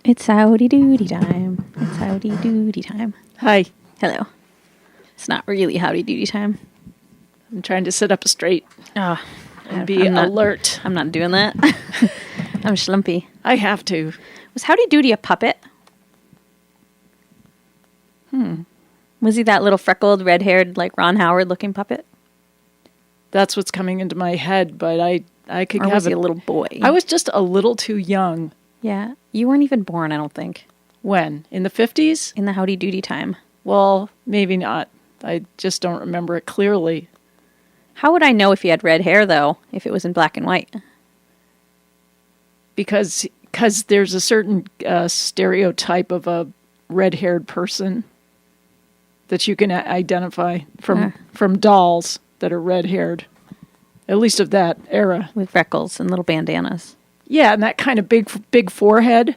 It's howdy doody time. It's howdy doody time. Hi. Hello. It's not really howdy doody time. I'm trying to sit up straight Oh, and be alert. I'm not doing that. I'm schlumpy. I have to. Was Howdy Doody a puppet? Was he that little freckled, red-haired, like Ron Howard looking puppet? That's what's coming into my head, but I could Or have was he a little boy? I was just a little too young. Yeah. You weren't even born, I don't think. When? In the 50s? In the Howdy Doody time. Well, maybe not. I just don't remember it clearly. How would I know if he had red hair, though, if it was in black and white? Because there's a certain stereotype of a red-haired person that you can identify from dolls that are red-haired, at least of that era. With freckles and little bandanas. Yeah, and that kind of big forehead.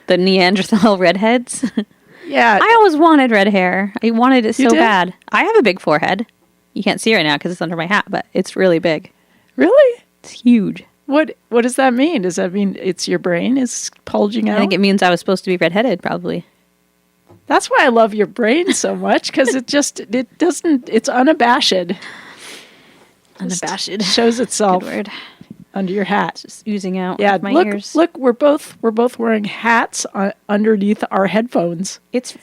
The Neanderthal redheads. Yeah. I always wanted red hair. I wanted it so did? bad. I have a big forehead. You can't see it right now because it's under my hat, but it's really big. Really? It's huge. What does that mean? Does that mean it's your brain is bulging out? I think it means I was supposed to be redheaded, probably. That's why I love your brain so much, because it's unabashed. Unabashed. Just shows itself Good word. under your hat. It's just oozing out Yeah, of my ears. Look, we're both wearing hats underneath our headphones. It's...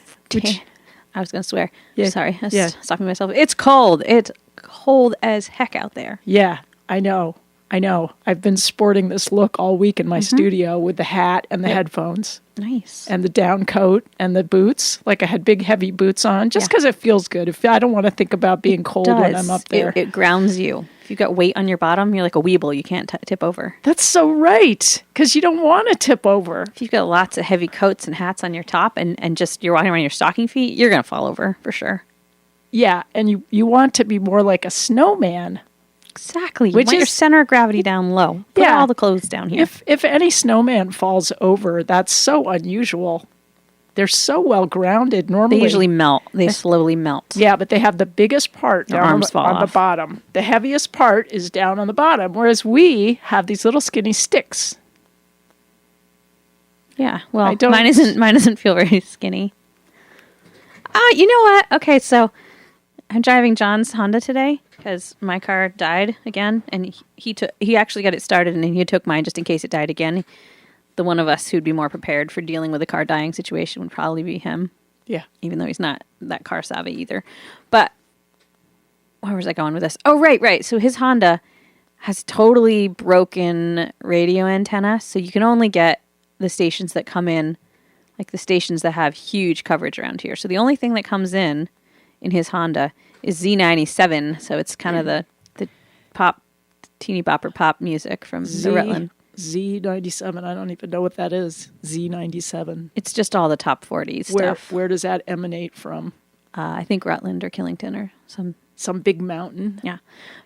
I was going to swear. Yeah. Sorry. I was stopping myself. It's cold. It's cold as heck out there. Yeah, I know. I've been sporting this look all week in my studio with the hat and the headphones. Nice. And the down coat and the boots. Like I had big, heavy boots on, just because it feels good. If I don't want to think about being cold when I'm up there. It grounds you. If you've got weight on your bottom, you're like a weeble. You can't tip over. That's so right, because you don't want to tip over. If you've got lots of heavy coats and hats on your top and just you're walking around your stocking feet, you're going to fall over for sure. Yeah, and you want to be more like a snowman. Exactly. You Which want your is- center of gravity down low. Put Yeah. all the clothes down here. If any snowman falls over, that's so unusual. They're so well grounded normally. They usually melt. They slowly melt. Yeah, but they have the biggest part Their down arms fall on the off. bottom. The heaviest part is down on the bottom, whereas we have these little skinny sticks. Yeah. Well, I don't- mine doesn't feel very skinny. You know what? Okay, so I'm driving John's Honda today because my car died again, and he actually got it started, and he took mine just in case it died again. The one of us who'd be more prepared for dealing with a car dying situation would probably be him, Yeah. even though he's not that car savvy either. But where was I going with this? Oh, right. So his Honda has totally broken radio antenna, so you can only get the stations that come in, like the stations that have huge coverage around here. So the only thing that comes in his Honda is Z97, so it's kind of the pop, teeny bopper pop music from the Rutland. Z97, I don't even know what that is. Z97. It's just all the top 40s stuff. Where does that emanate from? I think Rutland or Killington or Some big mountain? yeah.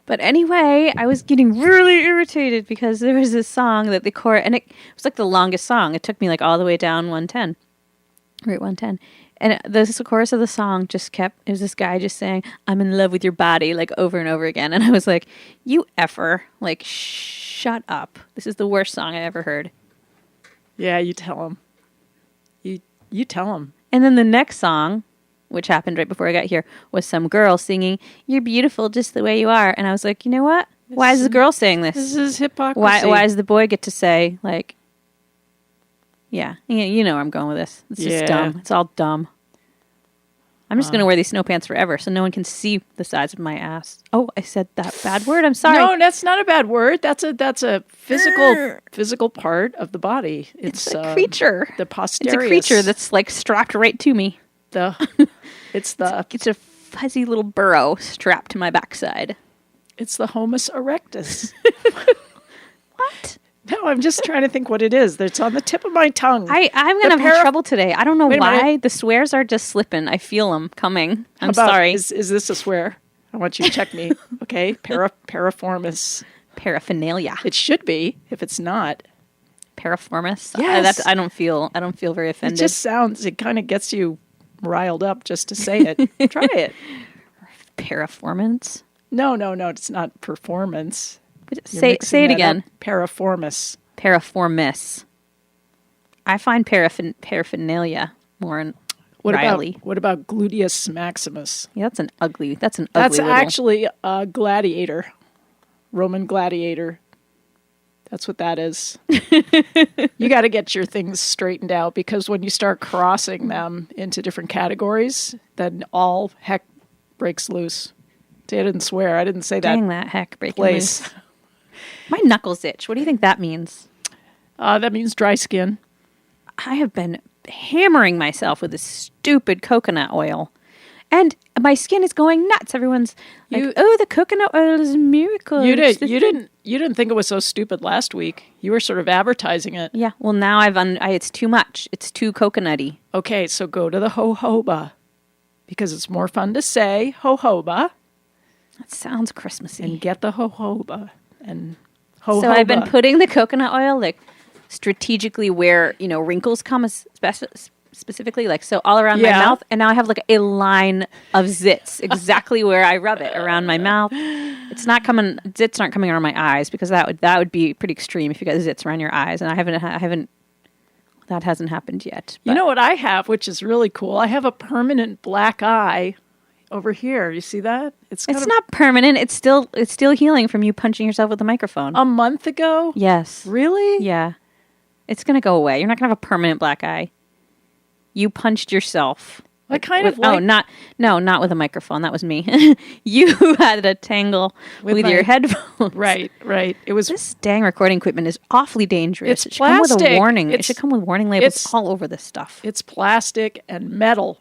But anyway, I was getting really irritated because there was this song that the chorus, and it was like the longest song. It took me like all the way down 110, Route 110. And the chorus of the song it was this guy just saying, "I'm in love with your body," like over and over again. And I was like, you effer, like, shut up. This is the worst song I ever heard. Yeah, you tell him. You tell him. And then the next song, which happened right before I got here, was some girl singing, "You're beautiful just the way you are." And I was like, you know what? Why is the girl saying this? This is hypocrisy. Why does the boy get to say, like, yeah, you know where I'm going with this. It's just dumb. It's all dumb. I'm just going to wear these snow pants forever so no one can see the size of my ass. Oh, I said that bad word. I'm sorry. No, that's not a bad word. That's a physical part of the body. It's a creature. The posterior. It's a creature that's like strapped right to me. It's a fuzzy little burrow strapped to my backside. It's the Homus erectus. What? No, I'm just trying to think what it is. It's on the tip of my tongue. I'm going to have trouble today. I don't know Wait a why. minute. The swears are just slipping. I feel them coming. How I'm about- sorry. Is this a swear? I want you to check me. Okay, paraformis. Paraphernalia. It should be. If it's not, Paraformis. Yes. I don't feel very offended. it just sounds. It kind of gets you riled up just to say it. Try it. Paraformance. No. It's not performance. You're Say mixing it that again. up. Paraformis. Paraformis. I find paraphernalia more Riley. What about gluteus maximus? Yeah, that's an ugly. That's Actually a gladiator, Roman gladiator. That's what that is. You got to get your things straightened out, because when you start crossing them into different categories, then all heck breaks loose. See, I didn't swear. I didn't say that. Dang that heck breaking place. loose. My knuckles itch. What do you think that means? That means dry skin. I have been hammering myself with this stupid coconut oil, and my skin is going nuts. Everyone's like, "Oh, the coconut oil is a miracle." You didn't think it was so stupid last week. You were sort of advertising it. Yeah. Well, now it's too much. It's too coconutty. Okay, so go to the jojoba, because it's more fun to say jojoba. That sounds Christmassy. And get the jojoba and jojoba. So I've been putting the coconut oil strategically where wrinkles come specifically, so all around my mouth, and now I have a line of zits exactly where I rub it around my mouth. Zits aren't coming around my eyes, because that would be pretty extreme if you got zits around your eyes, and I haven't that hasn't happened yet. But. You know what I have, which is really cool? I have a permanent black eye over here. You see that? It's not permanent. It's still healing from you punching yourself with a microphone. A month ago? Yes. Really? Yeah. It's going to go away. You're not going to have a permanent black eye. You punched yourself. Not with a microphone. That was me. You had a tangle with your headphones. Right. It was. This dang recording equipment is awfully dangerous. It's plastic. Come with a warning. It should come with warning labels all over this stuff. It's plastic and metal.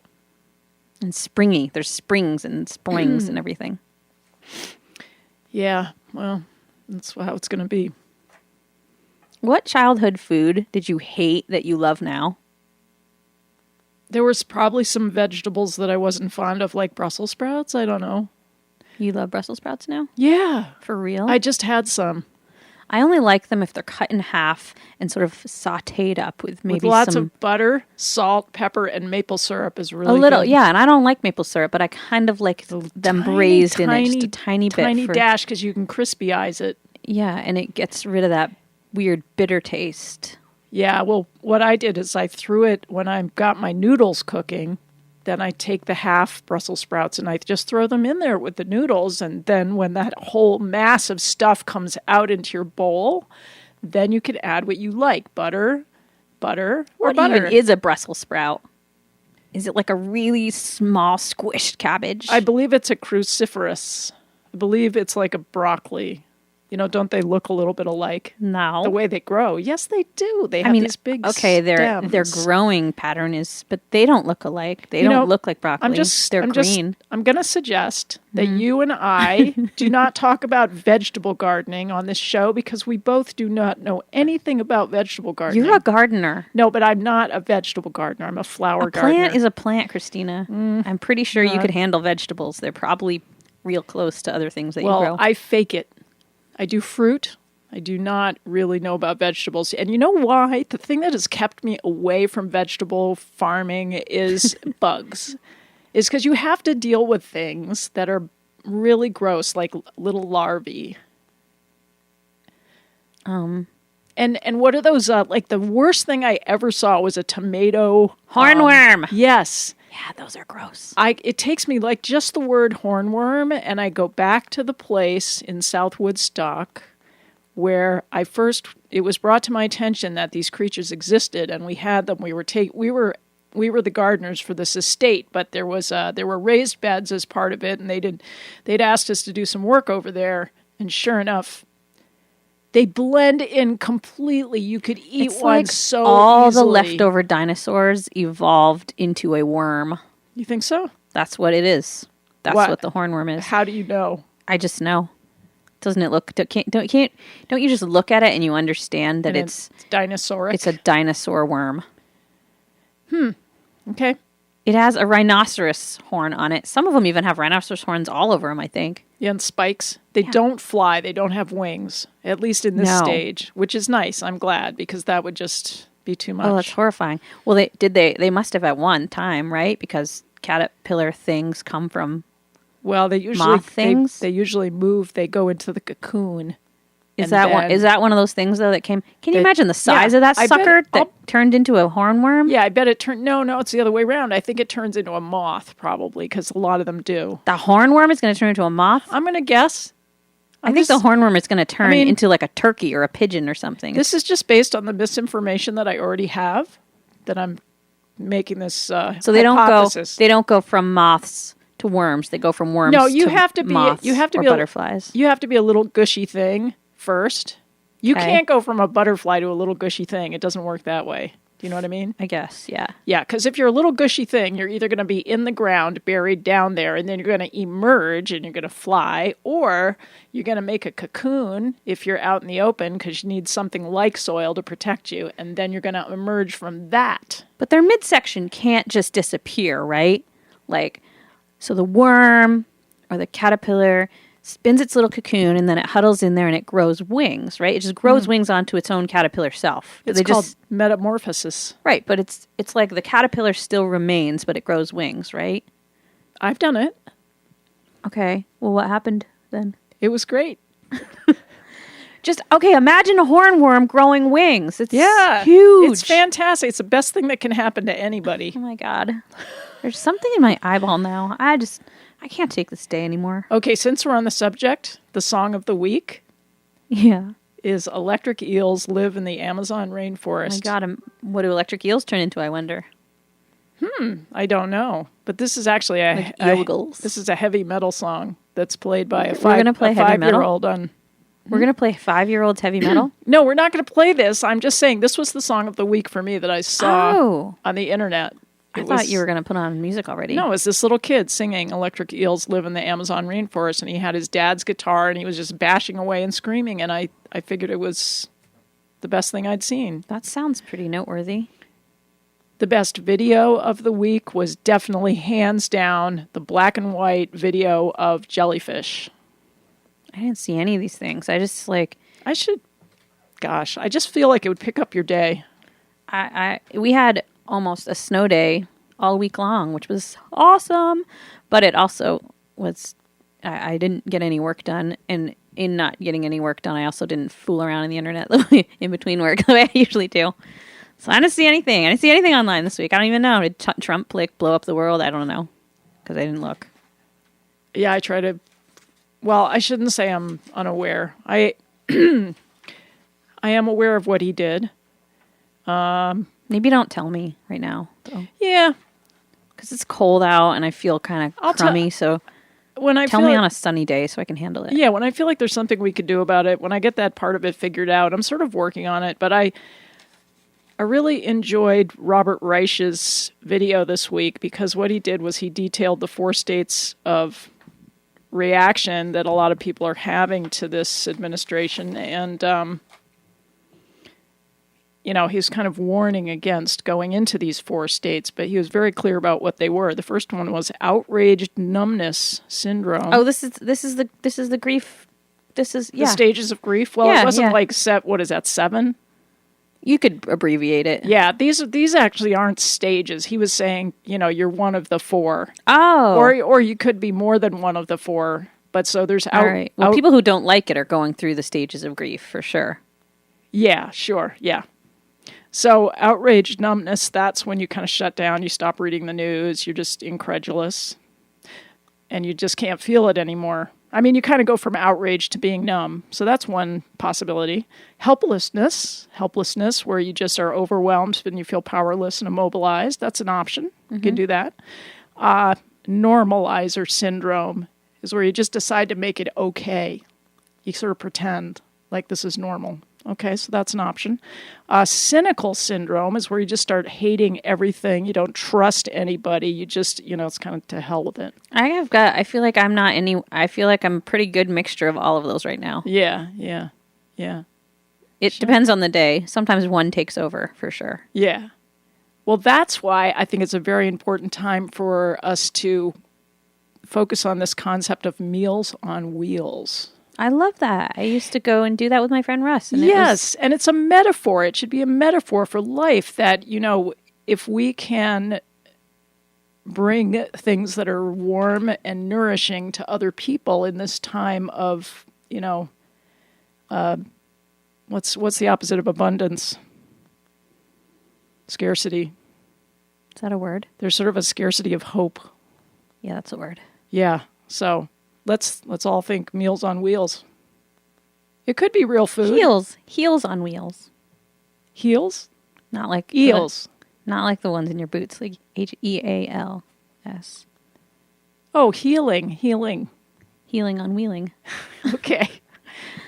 And springy. There's springs and springs and everything. Yeah. Well, that's how it's going to be. What childhood food did you hate that you love now? There was probably some vegetables that I wasn't fond of, like Brussels sprouts. I don't know. You love Brussels sprouts now? Yeah. For real? I just had some. I only like them if they're cut in half and sort of sautéed up with maybe lots of butter, salt, pepper, and maple syrup is really a little, good. Yeah, and I don't like maple syrup, but I kind of like them braised in it, just a tiny bit. Tiny dash, because you can crispy eyes it. Yeah, and it gets rid of that weird bitter taste. Yeah, well, what I did is I threw it when I got my noodles cooking. Then I take the half Brussels sprouts and I just throw them in there with the noodles. And then when that whole mass of stuff comes out into your bowl, then you can add what you like. Butter, or what butter. Even is a Brussels sprout? Is it like a really small squished cabbage? I believe it's a cruciferous. I believe it's like a broccoli. Don't they look a little bit alike? No. The way they grow. Yes, they do. They have these big stems. Their growing pattern is, but they don't look alike. They don't look like broccoli. They're green. I'm going to suggest that you and I do not talk about vegetable gardening on this show, because we both do not know anything about vegetable gardening. You're a gardener. No, but I'm not a vegetable gardener. I'm a flower gardener. A plant is a plant, Kristina. I'm pretty sure you could handle vegetables. They're probably real close to other things that you grow. Well, I fake it. I do fruit. I do not really know about vegetables. And you know why? The thing that has kept me away from vegetable farming is bugs. Is because you have to deal with things that are really gross, like little larvae. And what are those? Like the worst thing I ever saw was a tomato hornworm. Yes. Yeah, those are gross. It takes me like just the word hornworm, and I go back to the place in South Woodstock where it was brought to my attention that these creatures existed, and we had them. We were the gardeners for this estate, but there were raised beds as part of it, and they'd asked us to do some work over there, and sure enough, they blend in completely. You could eat one so all easily. The leftover dinosaurs evolved into a worm. You think so? That's what it is. That's what the hornworm is. How do you know? I just know. Doesn't it look? Don't you just look at it and you understand that it's dinosauric? It's a dinosaur worm. Okay. It has a rhinoceros horn on it. Some of them even have rhinoceros horns all over them, I think. Yeah, and spikes. They don't fly. They don't have wings, at least in this stage, which is nice. I'm glad, because that would just be too much. Oh, that's horrifying. Well, they must have at one time, right? Because caterpillar things come from they usually moth things. They usually move. They go into the cocoon. Is that one of those things though that came? Can you imagine the size of that I sucker that turned into a hornworm? Yeah, I bet it turned. No, it's the other way around. I think it turns into a moth probably because a lot of them do. The hornworm is going to turn into a moth. I'm going to guess. I think the hornworm is going to turn into like a turkey or a pigeon or something. This is just based on the misinformation that I already have. That I'm making this. So they hypothesis. don't go from moths to worms. They go from worms. No, you to have to be. Moths You have to or be butterflies. You have to be a little gushy thing first. You Okay. can't go from a butterfly to a little gushy thing. It doesn't work that way. Do you know what I mean? I guess, yeah. Yeah, because if you're a little gushy thing, you're either going to be in the ground, buried down there, and then you're going to emerge and you're going to fly, or you're going to make a cocoon if you're out in the open because you need something like soil to protect you, and then you're going to emerge from that. But their midsection can't just disappear, right? Like, so the worm or the caterpillar spins its little cocoon and then it huddles in there and it grows wings, right? It just grows wings onto its own caterpillar self. It's called metamorphosis. Right, but it's like the caterpillar still remains, but it grows wings, right? I've done it. Okay, well, what happened then? It was great. Imagine a hornworm growing wings. It's Yeah. huge. It's fantastic. It's the best thing that can happen to anybody. Oh my God. There's something in my eyeball now. I can't take this day anymore. Okay, since we're on the subject, the song of the week Yeah. is Electric Eels Live in the Amazon Oh Rainforest. my God. What do electric eels turn into, I wonder? I don't know. But this is actually Like eagles. this is a heavy metal song that's played by a We're gonna play heavy metal? 5-year-old on. We're going to play 5-year-old's heavy metal? No, we're not going to play this. I'm just saying this was the song of the week for me that I saw on the internet. I thought you were going to put on music already. No, it was this little kid singing Electric Eels Live in the Amazon Rainforest, and he had his dad's guitar, and he was just bashing away and screaming, and I figured it was the best thing I'd seen. That sounds pretty noteworthy. The best video of the week was definitely, hands down, the black and white video of jellyfish. I didn't see any of these things. I just I just feel like it would pick up your day. we had almost a snow day all week long, which was awesome. But it also was, I didn't get any work done. And in not getting any work done, I also didn't fool around on the internet in between work the way I usually do. So I didn't see anything. I didn't see anything online this week. I don't even know. Did Trump blow up the world? I don't know because I didn't look. Yeah, I try to. Well, I shouldn't say I'm unaware. I am aware of what he did. Maybe don't tell me right now. Though. Yeah, because it's cold out and I feel kind of crummy. So tell me on a sunny day so I can handle it. Yeah, when I feel like there's something we could do about it, when I get that part of it figured out, I'm sort of working on it. But I really enjoyed Robert Reich's video this week because what he did was he detailed the 4 states of reaction that a lot of people are having to this administration. And, he's kind of warning against going into these 4 states, but he was very clear about what they were. The first one was outraged numbness syndrome. Oh, this is the grief. This is the stages of grief. Well, it wasn't like what is that, 7? You could abbreviate it. Yeah, these actually aren't stages. He was saying, you're one of the 4. Oh. Or you could be more than one of the 4. But so there's All right. Well, people who don't like it are going through the stages of grief for sure. Yeah, sure. Yeah. So outraged numbness, that's when you kind of shut down, you stop reading the news, you're just incredulous, and you just can't feel it anymore. I mean, you kind of go from outrage to being numb. So that's one possibility. Helplessness, where you just are overwhelmed and you feel powerless and immobilized. That's an option. Mm-hmm. You can do that. Normalizer syndrome is where you just decide to make it okay. You sort of pretend like this is normal. Okay, so that's an option. Cynical syndrome is where you just start hating everything. You don't trust anybody. You just, it's kind of to hell with it. I feel like I'm a pretty good mixture of all of those right now. Yeah. It depends on the day. Sometimes one takes over, for sure. Yeah. Well, that's why I think it's a very important time for us to focus on this concept of meals on wheels. I love that. I used to go and do that with my friend Russ. And and it's a metaphor. It should be a metaphor for life that, if we can bring things that are warm and nourishing to other people in this time of, what's the opposite of abundance? Scarcity. Is that a word? There's sort of a scarcity of hope. Yeah, that's a word. Yeah. So let's all think Meals on Wheels. It could be real food. Heels on wheels. Heels? Not like eels. Not like the ones in your boots, like HEALS. Oh, healing. Healing on wheeling. Okay.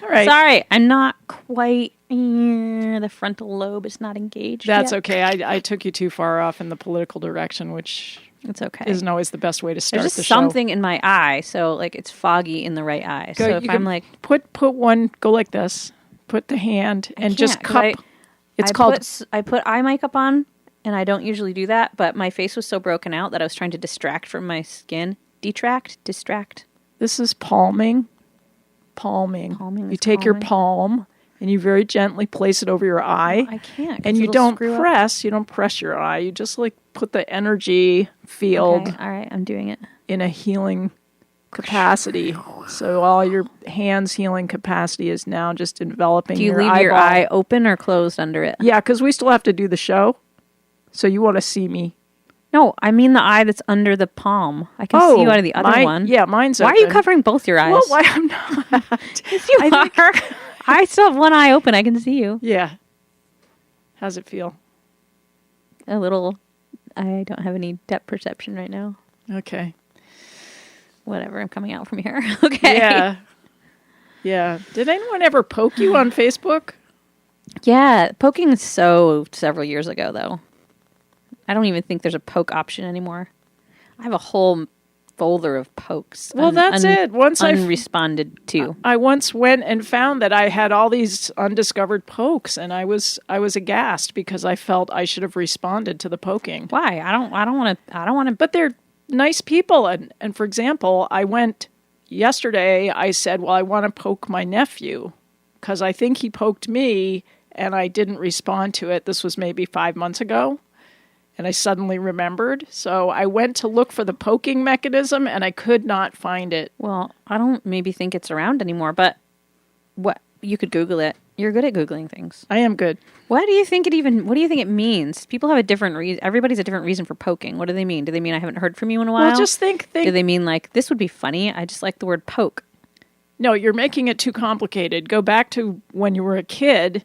All right. Sorry, I'm not quite. The frontal lobe is not engaged. That's yet. okay. I took you too far off in the political direction, which it's okay. Isn't always the best way to start There's the just show. something in my eye, so like it's foggy in the right eye. So if I'm like put one, go like this. Put the hand and just cup. I put eye makeup on, and I don't usually do that. But my face was so broken out that I was trying to distract from my skin. Distract. This is palming. You take your palm and you very gently place it over your eye. Well, I can't. And you don't press. You don't press your eye. You just like put the energy field. Okay. All right, I'm doing it in a healing capacity. So all your hands' healing capacity is now just enveloping your eyeball. Do you leave your eye open or closed under it? Yeah, because we still have to do the show. So you want to see me. No, I mean the eye that's under the palm. I can see you out of the other one. Yeah, mine's Why open. are you covering both your eyes? Well, why I'm not. Yes, you are. I still have one eye open. I can see you. Yeah. How's it feel? A little. I don't have any depth perception right now. Okay. Whatever. I'm coming out from here. Okay. Yeah. Yeah. Did anyone ever poke you on Facebook? Yeah. Poking is several years ago, though. I don't even think there's a poke option anymore. I have a whole folder of pokes. Well, that's it. Once unresponded to. I once went and found that I had all these undiscovered pokes, and I was aghast because I felt I should have responded to the poking. Why? I don't want to. But they're nice people, and for example, I went yesterday. I said, "Well, I want to poke my nephew because I think he poked me, and I didn't respond to it." This was maybe 5 months ago. And I suddenly remembered. So I went to look for the poking mechanism, and I could not find it. Well, I don't maybe think it's around anymore, but you could Google it. You're good at Googling things. I am good. What do you think it means? People have a different reason. Everybody's a different reason for poking. What do they mean? Do they mean I haven't heard from you in a while? Well, just think. Do they mean like, this would be funny? I just like the word poke. No, you're making it too complicated. Go back to when you were a kid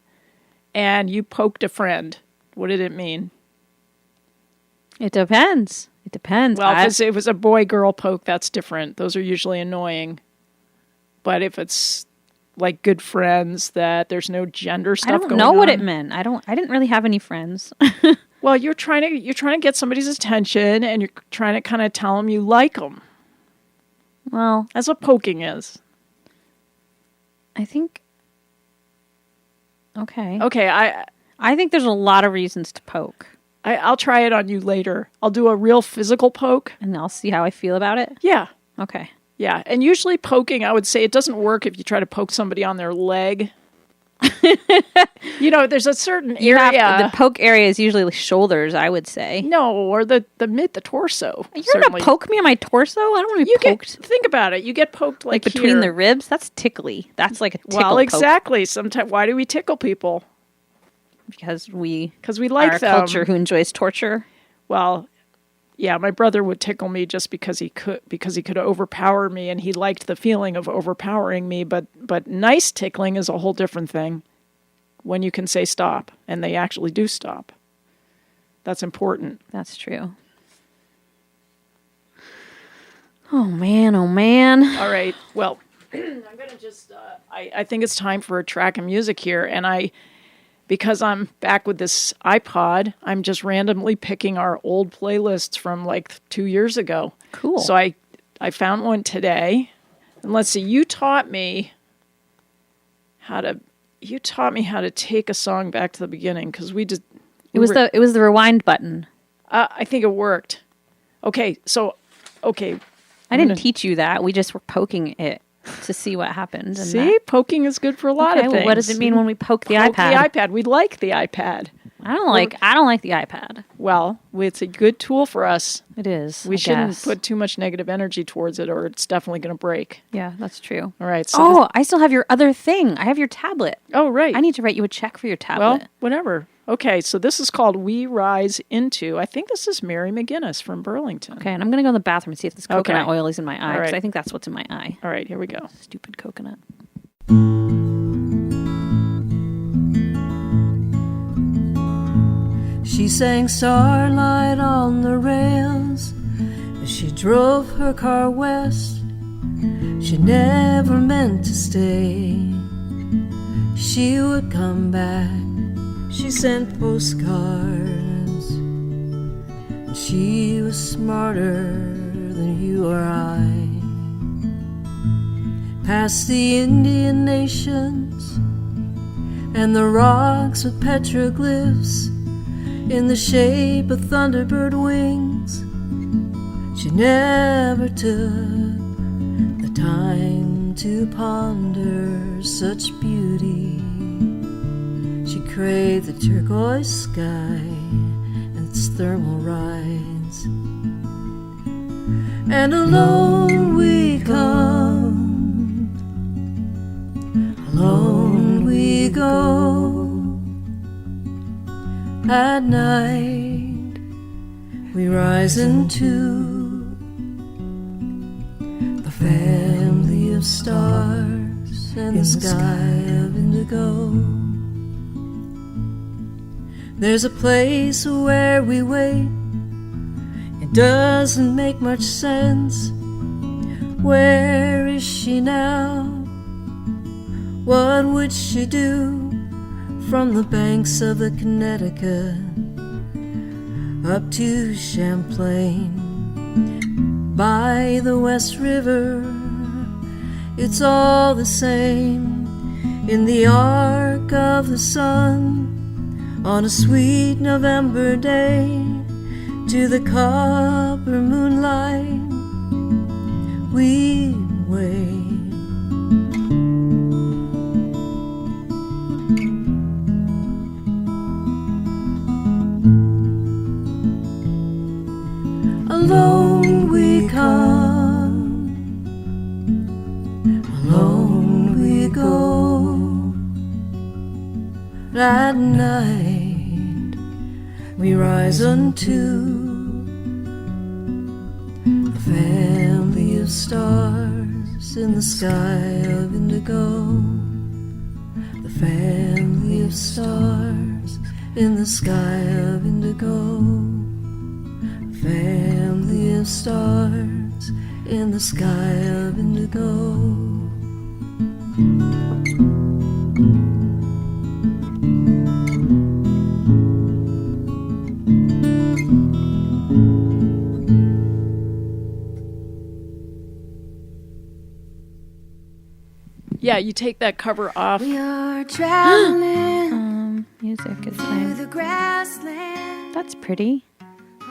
and you poked a friend. What did it mean? It depends. Well, if it was a boy-girl poke, that's different. Those are usually annoying. But if it's like good friends, that there's no gender stuff going on. I don't know what it meant. I didn't really have any friends. Well, you're trying to get somebody's attention, and you're trying to kind of tell them you like them. Well, that's what poking is. I think. Okay. Okay, I think there's a lot of reasons to poke. I'll try it on you later. I'll do a real physical poke. And I'll see how I feel about it? Yeah. Okay. Yeah. And usually poking, I would say it doesn't work if you try to poke somebody on their leg. There's a certain area. The poke area is usually the shoulders, I would say. No, or the torso. You're going to poke me on my torso? I don't want to be poked. Think about it. You get poked like between here. the ribs? That's tickly. That's like a tickle Well, exactly. Sometimes, why do we tickle people? Because we like our them. Culture who enjoys torture. Well, yeah, my brother would tickle me just because he could overpower me, and he liked the feeling of overpowering me. But nice tickling is a whole different thing. When you can say stop, and they actually do stop. That's important. That's true. Oh man! All right. Well, I'm gonna just. I think it's time for a track of music here, and because I'm back with this iPod, I'm just randomly picking our old playlists from like 2 years ago. Cool. So I found one today. And let's see, you taught me how to take a song back to the beginning because it was the rewind button. I think it worked. Okay. I didn't teach you that. We just were poking it to see what happened. And poking is good for a lot of things. Well, what does it mean when we poke the iPad? The iPad. We like the iPad. I don't like the iPad. Well, it's a good tool for us. It is. We shouldn't put too much negative energy towards it, or it's definitely going to break. Yeah, that's true. All right. So I still have your other thing. I have your tablet. Oh, right. I need to write you a check for your tablet. Well, whatever. Okay, so this is called We Rise Into. I think this is Mary McGinnis from Burlington. Okay, and I'm going to go in the bathroom and see if this coconut oil is in my eye, because right. I think that's what's in my eye. All right, here we go. Stupid coconut. She sang Starlight on the rails as she drove her car west. She never meant to stay. She would come back. She sent postcards. And she was smarter than you or I. Past the Indian nations and the rocks with petroglyphs in the shape of thunderbird wings. She never took the time to ponder such beauty. She craved the turquoise sky and its thermal rides. And alone we come, alone we go. At night we rise into the family of stars and the sky of indigo. There's a place where we wait. It doesn't make much sense. Where is she now? What would she do? From the banks of the Connecticut up to Champlain, by the West River, it's all the same. In the arc of the sun, on a sweet November day, to the copper moonlight, we wait. Alone we come, alone we go. At night we rise unto the family of stars in the sky of indigo. The family of stars in the sky of indigo. Family of stars in the sky of indigo. Yeah, you take that cover off. We are traveling Music is through nice. the grassland. That's pretty.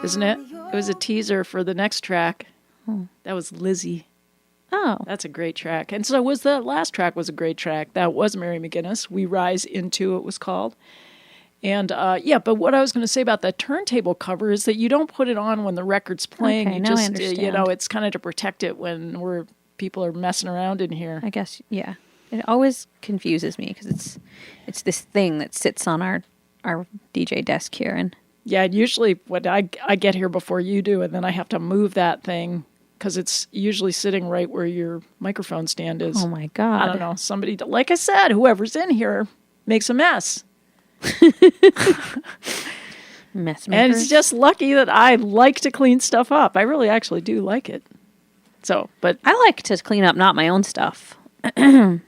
Isn't it? It was a teaser for the next track. That was Lizzie. Oh. That's a great track. And so was the last track was a great track. That was Mary McGinnis. We Rise Into, it was called. And but what I was going to say about that turntable cover is that you don't put it on when the record's playing. Okay, You now I just, understand. it's kind of to protect it when people are messing around in here. I guess, yeah. It always confuses me because it's this thing that sits on our DJ desk here. And Yeah, usually what I get here before you do, and then I have to move that thing because it's usually sitting right where your microphone stand is. oh my God. I don't know. Somebody, like I said, whoever's in here makes a mess. Mess makers. And it's just lucky that I like to clean stuff up. I really actually do like it. So, but I like to clean up not my own stuff. I'm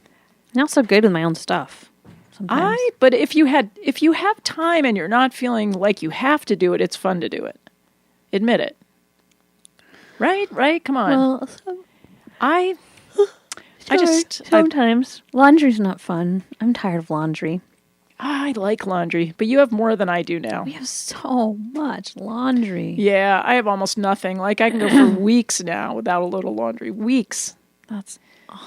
not so good with my own stuff. Sometimes. but if you have time and you're not feeling like you have to do it, it's fun to do it. Admit it. Right? Come on. Well, I just sometimes laundry's not fun. I'm tired of laundry. I like laundry, but you have more than I do now. We have so much laundry. Yeah, I have almost nothing. Like I can go for weeks now without a little laundry. Weeks. That's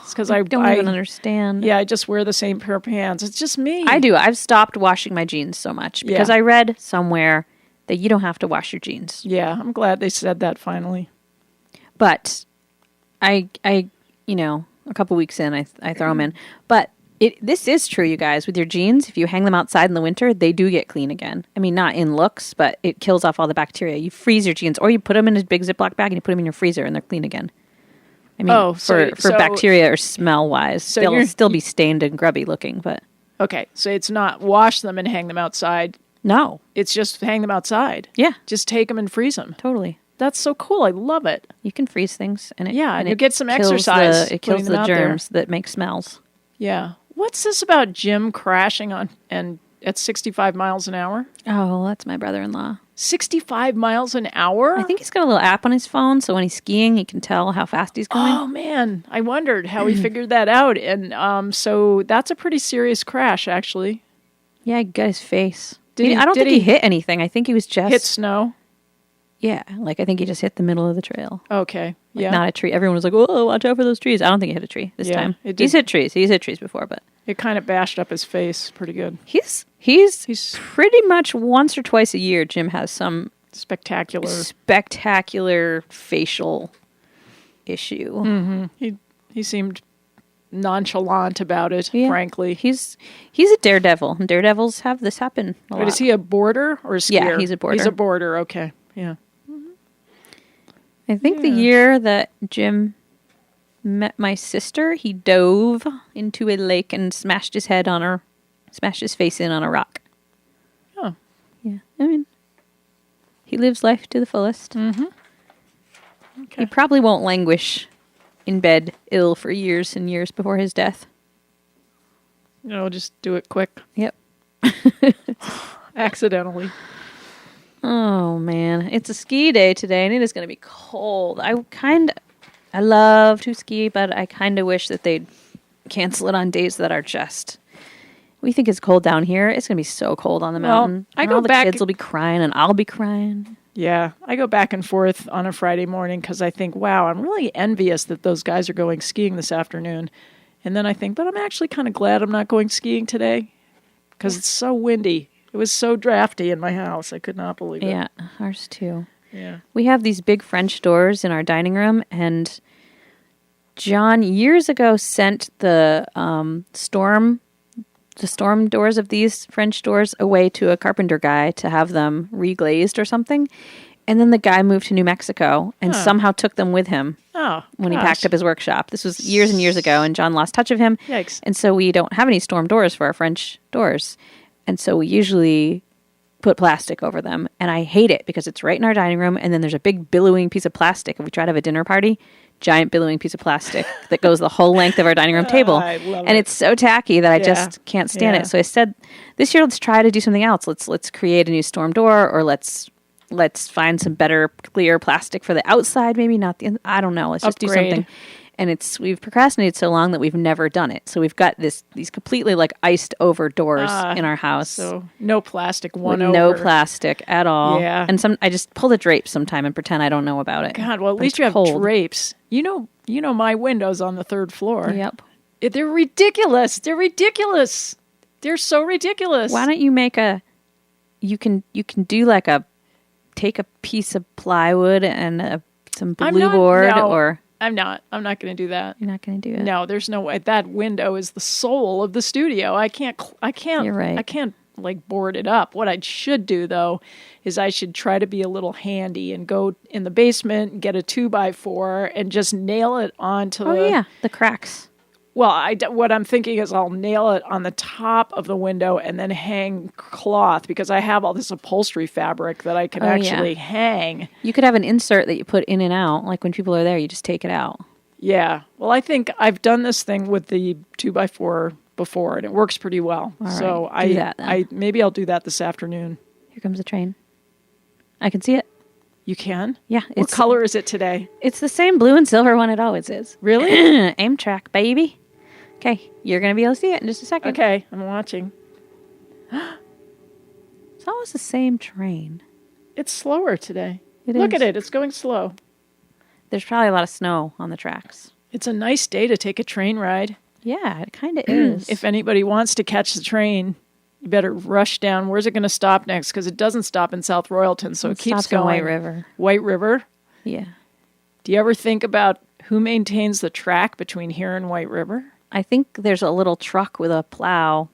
It's because I don't even understand. Yeah, I just wear the same pair of pants. It's just me. I do. I've stopped washing my jeans so much because I read somewhere that you don't have to wash your jeans. Yeah, I'm glad they said that finally. But I a couple weeks in, I throw them in. But this is true, you guys. With your jeans, if you hang them outside in the winter, they do get clean again. I mean, not in looks, but it kills off all the bacteria. You freeze your jeans, or you put them in a big Ziploc bag and you put them in your freezer, and they're clean again. I mean, for bacteria or smell-wise, so they'll still be stained and grubby looking, but... Okay, so it's not wash them and hang them outside. No. It's just hang them outside. Yeah. Just take them and freeze them. Totally. That's so cool. I love it. You can freeze things. And you get some exercise. It kills the germs that make smells. Yeah. What's this about Jim crashing at 65 miles an hour? Oh, that's my brother-in-law. 65 miles an hour? I think he's got a little app on his phone, so when he's skiing, he can tell how fast he's going. Oh, man. I wondered how he figured that out. And so that's a pretty serious crash, actually. Yeah, he got his face. I don't think he hit anything. I think he was just... Hit snow? Yeah, I think he just hit the middle of the trail. Okay, yeah. Not a tree. Everyone was like, "Oh, watch out for those trees." I don't think he hit a tree this time. He's hit trees. He's hit trees before, but it kind of bashed up his face pretty good. He's pretty much once or twice a year. Jim has some spectacular facial issue. Mm-hmm. He seemed nonchalant about it. Frankly, he's a daredevil, and daredevils have this happen a lot. But is he a boarder or a skier? Yeah, he's a boarder. He's a boarder. Okay, yeah. I think the year that Jim met my sister, he dove into a lake and smashed his face in on a rock. Oh. Yeah. I mean, he lives life to the fullest. Mm-hmm. Okay. He probably won't languish in bed ill for years and years before his death. Just do it quick. Yep. Accidentally. Oh, man. It's a ski day today, and it is going to be cold. I love to ski, but I kind of wish that they'd cancel it on days that are just... We think it's cold down here. It's going to be so cold on the mountain. All the kids will be crying, and I'll be crying. Yeah, I go back and forth on a Friday morning because I think, wow, I'm really envious that those guys are going skiing this afternoon. And then I think, but I'm actually kind of glad I'm not going skiing today because it's so windy. It was so drafty in my house. I could not believe it. Yeah, ours too. Yeah. We have these big French doors in our dining room, and John years ago sent the storm doors of these French doors away to a carpenter guy to have them reglazed or something. And then the guy moved to New Mexico and somehow took them with him when he packed up his workshop. This was years and years ago, and John lost touch of him. Yikes. And so we don't have any storm doors for our French doors. And so we usually put plastic over them. And I hate it because it's right in our dining room, and then there's a big billowing piece of plastic. If we try to have a dinner party, giant billowing piece of plastic that goes the whole length of our dining room table. I love and it. it's so tacky that I just can't stand it. So I said, this year let's try to do something else. Let's create a new storm door, or let's find some better clear plastic for the outside, maybe not the I don't know. Let's just do something. And we've procrastinated so long that we've never done it. So we've got these completely iced over doors in our house. So no plastic no plastic at all. Yeah. And I just pull the drapes sometime and pretend I don't know about it. God, well at least you have drapes. You know my windows on the third floor. Yep. They're ridiculous. They're so ridiculous. Why don't you make you can do take a piece of plywood and some blue board or... I'm not going to do that. You're not going to do it? No, there's no way. That window is the soul of the studio. I can't. You're right. I can't board it up. What I should do though is I should try to be a little handy and go in the basement and get a 2x4 and just nail it onto the cracks. Well, what I'm thinking is I'll nail it on the top of the window and then hang cloth because I have all this upholstery fabric that I can actually hang. You could have an insert that you put in and out. Like when people are there, you just take it out. Yeah. Well, I think I've done this thing with the 2x4 before, and it works pretty well. All so right. Do that, then. Maybe I'll do that this afternoon. Here comes the train. I can see it. You can? Yeah. What color is it today? It's the same blue and silver one it always is. Really? Amtrak, baby. Okay, you're going to be able to see it in just a second. Okay, I'm watching. It's almost the same train. It's slower today. Look at it. It's going slow. There's probably a lot of snow on the tracks. It's a nice day to take a train ride. Yeah, it kind of is. If anybody wants to catch the train, you better rush down. Where's it going to stop next? Because it doesn't stop in South Royalton, so it keeps going. White River. White River? Yeah. Do you ever think about who maintains the track between here and White River? I think there's a little truck with a plow,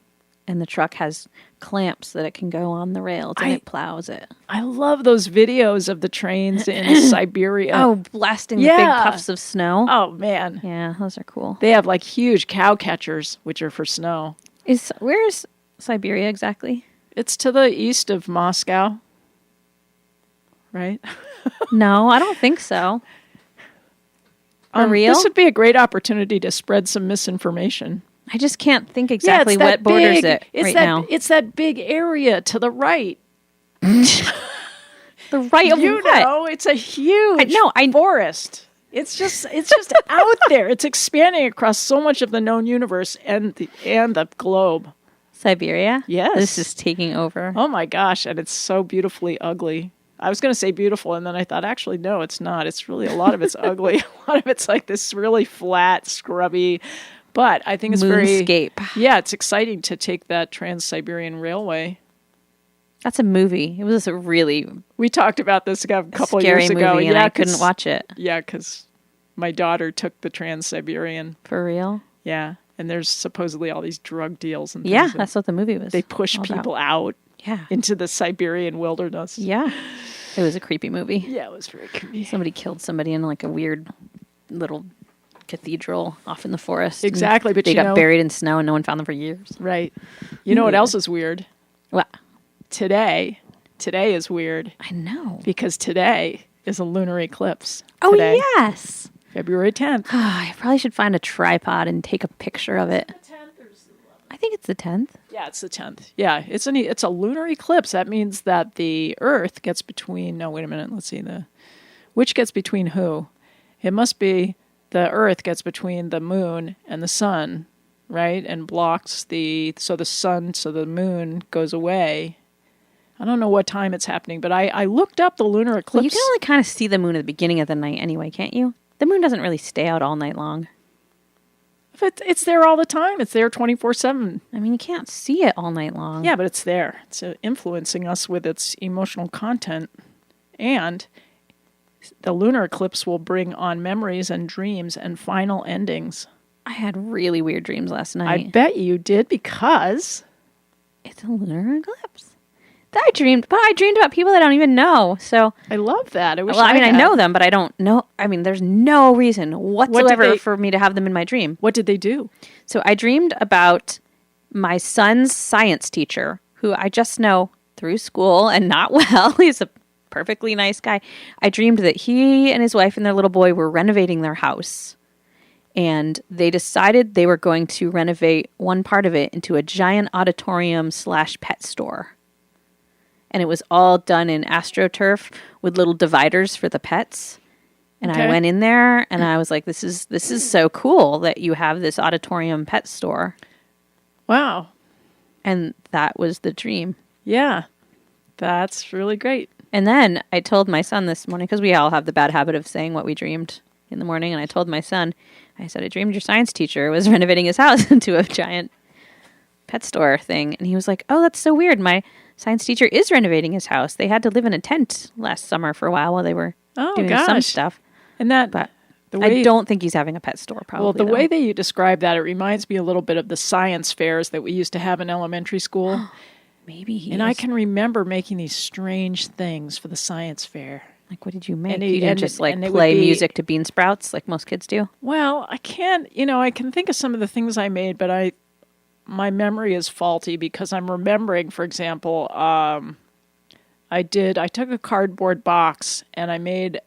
and the truck has clamps that it can go on the rails, and it plows it. I love those videos of the trains in Siberia. Oh, blasting the big puffs of snow. Oh, man. Yeah, those are cool. They have like huge cow catchers, which are for snow. Where's Siberia exactly? It's to the east of Moscow, right? No, I don't think so. For real? This would be a great opportunity to spread some misinformation. I just can't think exactly what borders it right now. It's that big area to the right. The right of you what? know, it's a huge forest. It's just out there. It's expanding across so much of the known universe and the globe. Siberia? Yes. This is taking over. Oh my gosh, and it's so beautifully ugly. I was going to say beautiful, and then I thought, actually, no, it's not. It's really, a lot of it's ugly. A lot of it's like this really flat, scrubby, but I think it's moonscape. It's exciting to take that Trans-Siberian Railway. That's a movie. It was We talked about this a couple of scary years ago. movie, and I couldn't watch it. Yeah, because my daughter took the Trans-Siberian. For real? Yeah, and there's supposedly all these drug deals and things. Yeah, that's what the movie was. They push people out. Yeah. Into the Siberian wilderness. Yeah. It was a creepy movie. Yeah, it was very creepy. Somebody killed somebody in like a weird little cathedral off in the forest. Exactly, but they got buried in snow and no one found them for years. Right. You know what else is weird? What? Today is weird. I know. Because today is a lunar eclipse. Oh, today, yes. February 10th. I probably should find a tripod and take a picture of it. I think it's the 10th. Yeah, it's the 10th. Yeah, it's a lunar eclipse. That means that the Earth gets between... No, wait a minute. Let's see. Which gets between who? It must be the Earth gets between the moon and the sun, right? And blocks the moon goes away. I don't know what time it's happening, but I looked up the lunar eclipse. Well, you can only kind of see the moon at the beginning of the night anyway, can't you? The moon doesn't really stay out all night long. It's there all the time. It's there 24/7. I mean, you can't see it all night long. Yeah, but it's there. It's influencing us with its emotional content. And the lunar eclipse will bring on memories and dreams and final endings. I had really weird dreams last night. I bet you did, because... it's a lunar eclipse. I dreamed about people that I don't even know. So I love that. I know them, but I don't know. I mean, there's no reason whatsoever for me to have them in my dream. What did they do? So I dreamed about my son's science teacher, who I just know through school and not well. He's a perfectly nice guy. I dreamed that he and his wife and their little boy were renovating their house. And they decided they were going to renovate one part of it into a giant auditorium/pet store. And it was all done in AstroTurf with little dividers for the pets. And I went in there and I was like, this is so cool that you have this auditorium pet store. Wow. And that was the dream. Yeah. That's really great. And then I told my son this morning, because we all have the bad habit of saying what we dreamed in the morning. And I told my son, I said, I dreamed your science teacher was renovating his house into a giant pet store thing. And he was like, oh, that's so weird. My science teacher is renovating his house. They had to live in a tent last summer for a while they were doing some stuff. And that, but I don't think he's having a pet store, probably. Well, the way that you describe that, it reminds me a little bit of the science fairs that we used to have in elementary school. Maybe he And I can remember making these strange things for the science fair. Like, what did you make? You didn't just play music to bean sprouts like most kids do? Well, I can think of some of the things I made, but my memory is faulty because I'm remembering, for example, I took a cardboard box and I made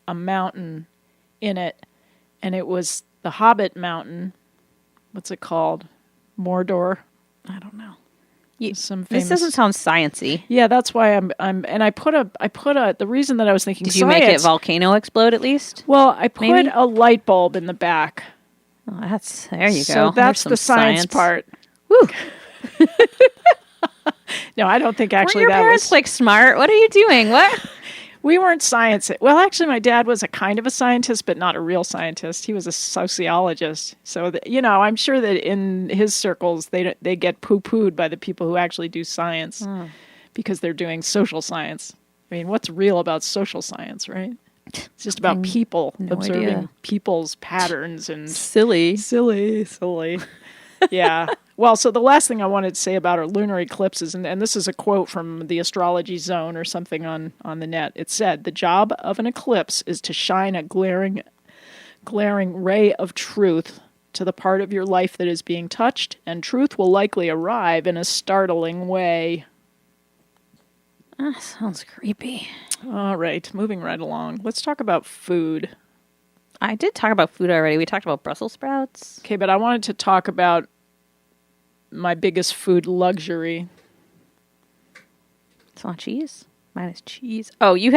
a mountain in it, and it was the Hobbit mountain. What's it called? Mordor? I don't know. This doesn't sound sciencey. Yeah, that's why and I put the reason that I was thinking Did you make it volcano explode at least? Well, I put a light bulb in the back. Oh, there you go. So that's the science part. Woo. No, I don't think actually Weren't your parents like smart? What are you doing? What? We weren't science. Well, actually, my dad was a kind of a scientist, but not a real scientist. He was a sociologist. So, I'm sure that in his circles, they get poo-pooed by the people who actually do science because they're doing social science. I mean, what's real about social science, right? It's just about people, observing people's patterns and... Silly. Yeah. Well, so the last thing I wanted to say about our lunar eclipses, and this is a quote from the Astrology Zone or something on the net. It said, "The job of an eclipse is to shine a glaring ray of truth to the part of your life that is being touched, and truth will likely arrive in a startling way." That sounds creepy. All right, moving right along. Let's talk about food. I did talk about food already. We talked about Brussels sprouts. Okay, but I wanted to talk about my biggest food luxury. It's not cheese. Mine is cheese. Oh, you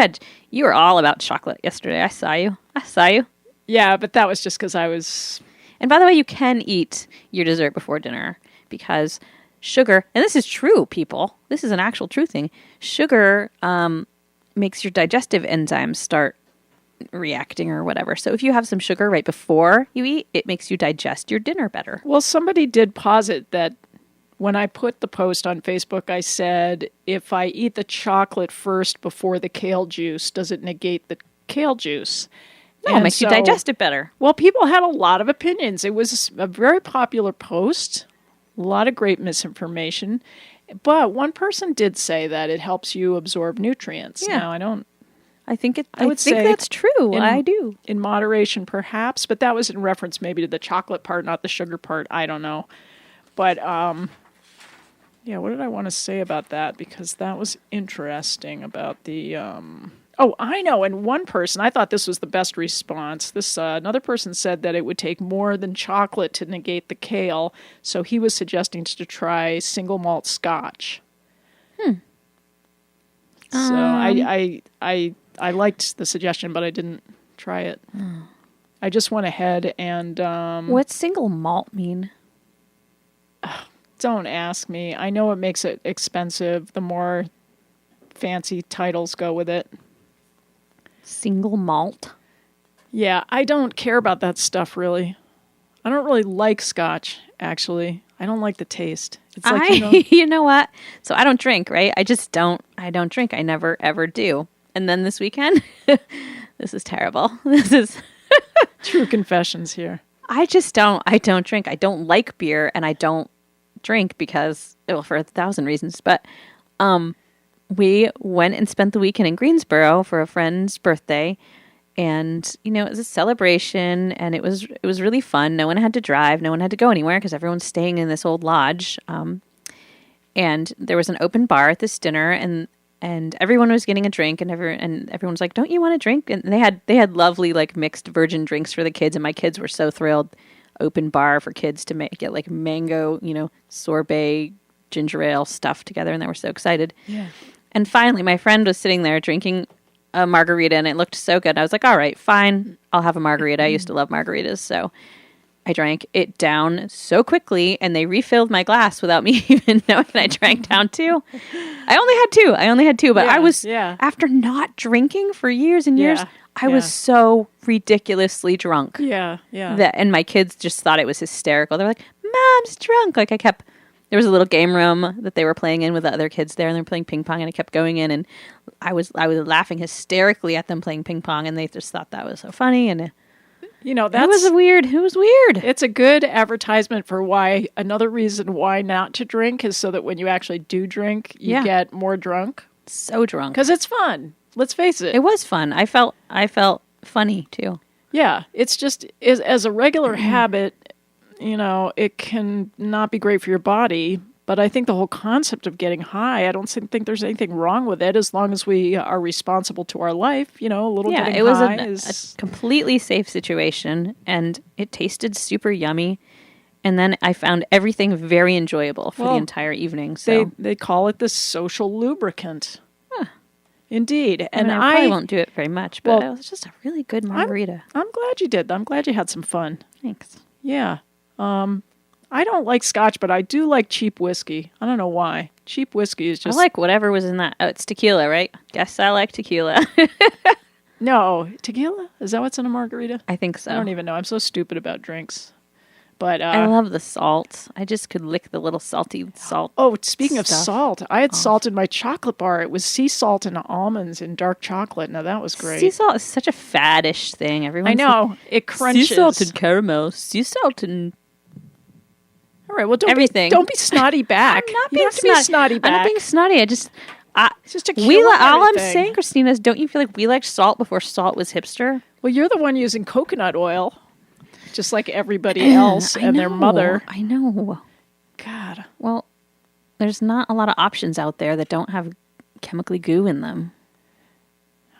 were all about chocolate yesterday. I saw you. Yeah, but that was just because I was... And by the way, you can eat your dessert before dinner because sugar, and this is true, people. This is an actual true thing. Sugar makes your digestive enzymes start reacting or whatever. So if you have some sugar right before you eat, it makes you digest your dinner better. Well, somebody did posit that when I put the post on Facebook, I said, if I eat the chocolate first before the kale juice, does it negate the kale juice? No, it makes you digest it better. Well, people had a lot of opinions. It was a very popular post, a lot of great misinformation. But one person did say that it helps you absorb nutrients. Yeah. Now, I think that's true. I do. In moderation, perhaps, but that was in reference maybe to the chocolate part, not the sugar part. I don't know. But, yeah, what did I want to say about that? Because that was interesting about the... Oh, I know. And one person, I thought this was the best response. Another person said that it would take more than chocolate to negate the kale, so he was suggesting to try single malt Scotch. So I liked the suggestion, but I didn't try it. I just went ahead and... What's single malt mean? Don't ask me. I know it makes it expensive the more fancy titles go with it. Single malt? Yeah, I don't care about that stuff, really. I don't really like Scotch, actually. I don't like the taste. It's like, you know what? So I don't drink, right? I don't drink. I never, ever do. And then this weekend, this is terrible. This is true confessions here. I don't drink. I don't like beer and I don't drink because, well, for 1,000 reasons. But we went and spent the weekend in Greensboro for a friend's birthday. And, it was a celebration and it was really fun. No one had to drive. No one had to go anywhere because everyone's staying in this old lodge. And there was an open bar at this dinner and everyone was getting a drink and everyone was like, "Don't you want a drink?" And they had lovely like mixed virgin drinks for the kids. And my kids were so thrilled. Open bar for kids to get like mango, sorbet, ginger ale stuff together. And they were so excited. Yeah. And finally, my friend was sitting there drinking a margarita and it looked so good. I was like, all right, fine. I'll have a margarita. I used to love margaritas. So I drank it down so quickly and they refilled my glass without me even knowing I drank down two. I only had two, but I was, after not drinking for years and years, I was so ridiculously drunk. Yeah. And my kids just thought it was hysterical. They were like, "Mom's drunk." Like there was a little game room that they were playing in with the other kids there, and they were playing ping pong, and I kept going in, and I was laughing hysterically at them playing ping pong, and they just thought that was so funny, and it was weird. It's a good advertisement for another reason why not to drink is so that when you actually do drink, you get more drunk. So drunk. Because it's fun. Let's face it. It was fun. I felt funny too. Yeah. It's just, as a regular habit, it can not be great for your body, but I think the whole concept of getting high, I don't think there's anything wrong with it as long as we are responsible to our life. A little getting it was high a completely safe situation, and it tasted super yummy. And then I found everything very enjoyable for the entire evening. So they call it the social lubricant. Huh. Indeed. And I probably won't do it very much, but it was just a really good margarita. I'm glad you did. I'm glad you had some fun. Thanks. Yeah. I don't like Scotch, but I do like cheap whiskey. I don't know why. Cheap whiskey is I just... like whatever was in that. Oh, it's tequila, right? Guess I like tequila. No, tequila? Is that what's in a margarita? I think so. I don't even know. I'm so stupid about drinks. But I love the salt. I just could lick the little salty salt. Oh, speaking of stuff. salt, I had salt in my chocolate bar. It was sea salt and almonds in dark chocolate. Now, that was great. Sea salt is such a faddish thing. Everyone's I know. It crunches. sea salt and caramel. Sea salt and... All right, well, everything. Don't be snotty back. I'm not You being don't have to be snotty back. I'm not being snotty. It's just to all kill I'm everything. saying, Kristina, is don't you feel like we liked salt before salt was hipster? Well, you're the one using coconut oil, just like everybody else and their mother. I know. God. Well, there's not a lot of options out there that don't have chemically goo in them.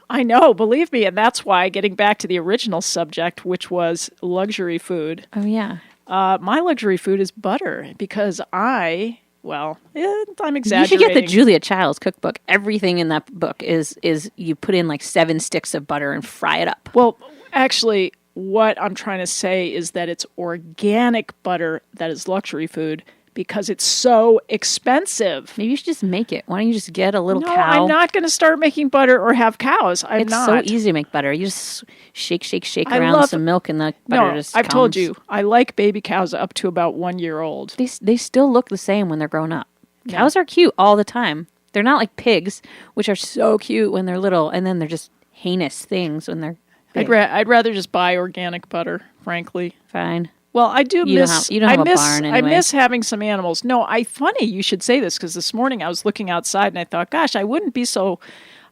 I know, believe me, and that's why, getting back to the original subject, which was luxury food. Oh, yeah. My luxury food is butter because I'm exaggerating. You should get the Julia Childs cookbook. Everything in that book is you put in like 7 sticks of butter and fry it up. Well, actually, what I'm trying to say is that it's organic butter that is luxury food because it's so expensive. Maybe you should just make it. Why don't you just get a little No, cow? I'm not going to start making butter or have cows. I'm It's not. so easy to make butter. You just shake I around love- some milk and the butter No, just I've told comes. you, I like baby cows up to about 1 year old. They still look the same when they're grown up. Cows are cute all the time. They're not like pigs, which are so cute when they're little, and then they're just heinous things when they're big. I'd rather just buy organic butter, frankly. Fine. Well, I do You don't miss. have- you don't have a barn I anyway. miss having some animals. No, funny you should say this because this morning I was looking outside and I thought, gosh, I wouldn't be so.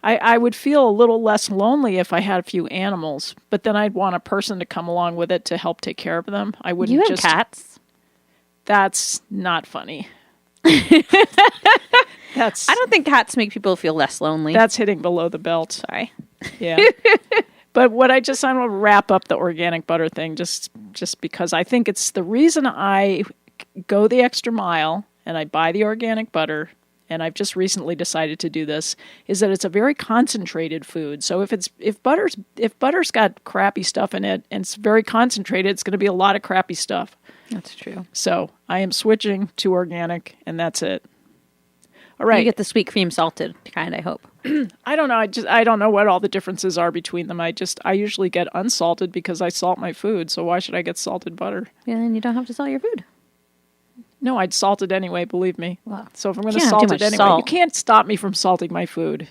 I would feel a little less lonely if I had a few animals, but then I'd want a person to come along with it to help take care of them. I wouldn't You have just. cats. That's not funny. That's. I don't think cats make people feel less lonely. That's hitting below the belt. Sorry. Yeah. But what I want to wrap up the organic butter thing just because I think it's the reason I go the extra mile and I buy the organic butter, and I've just recently decided to do this, is that it's a very concentrated food. So if butter's got crappy stuff in it and it's very concentrated, it's going to be a lot of crappy stuff. That's true. So I am switching to organic, and that's it. All right. You get the sweet cream salted kind, I hope. I don't know. I don't know what all the differences are between them. I usually get unsalted because I salt my food. So why should I get salted butter? Yeah, then you don't have to salt your food. No, I'd salt it anyway, believe me. Wow. So if I'm going to Can't have salt too it much anyway, salt. you can't stop me from salting my food.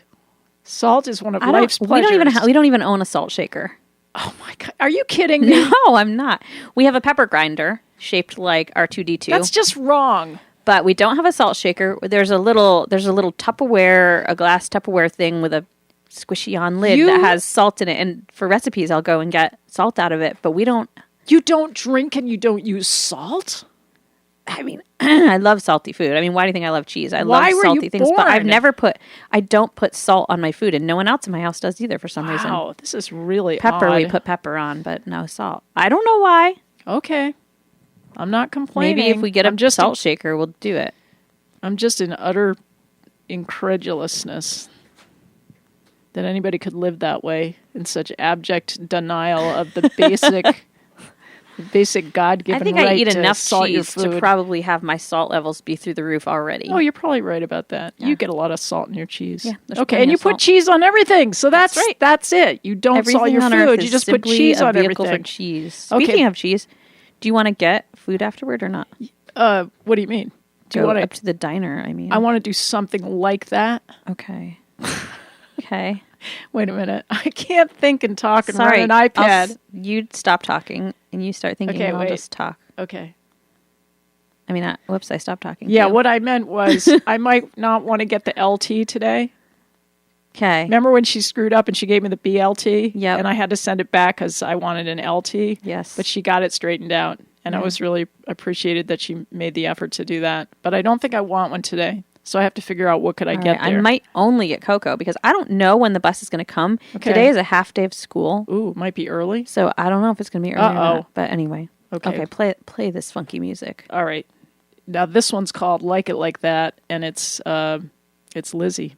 Salt is one of life's pleasures. We don't even own a salt shaker. Oh my God. Are you kidding me? No, I'm not. We have a pepper grinder shaped like R2D2. That's just wrong. But we don't have a salt shaker. There's a little Tupperware, a glass Tupperware thing with a squishy on lid that has salt in it. And for recipes, I'll go and get salt out of it. But we don't. You don't drink and you don't use salt? I mean, I love salty food. I mean, why do you think I love cheese? I Why love were salty you things. But born? I don't put salt on my food. And no one else in my house does either for some reason. Wow, this is really Pepper, odd. we put pepper on, but no salt. I don't know why. Okay. I'm not complaining. Maybe if we get a salt shaker, we'll do it. I'm just in utter incredulousness that anybody could live that way in such abject denial of the basic God-given I think right I eat to enough salt your cheese food. to probably have my salt levels be through the roof already. Oh, you're probably right about that. Yeah. You get a lot of salt in your cheese. Yeah, there's okay, plenty and you of put salt. cheese on everything. So that's right. That's it. You don't Everything salt your on food. Earth You is just put simply cheese a on vehicle everything. for cheese. Okay. Speaking of cheese, do you want to get food afterward or not? What do you mean? Do you Go want up to the diner? I mean, I want to do something like that. Okay. Okay. Wait a minute. I can't think and talk and Sorry, run an iPad. You stop talking and you start thinking. Okay, and I'll wait. just talk. Okay. I mean, whoops! I stopped talking. Yeah, too. what I meant was I might not want to get the LT today. Okay. Remember when she screwed up and she gave me the BLT? Yep. And I had to send it back because I wanted an LT. Yes. But she got it straightened out. And I was really appreciated that she made the effort to do that. But I don't think I want one today. So I have to figure out what could I All get right, there. I might only get cocoa because I don't know when the bus is going to come. Okay. Today is a half day of school. Ooh, might be early. So I don't know if it's going to be early or Uh-oh. not. But anyway. Okay. Play this funky music. All right. Now this one's called Like It Like That, and it's Lizzie.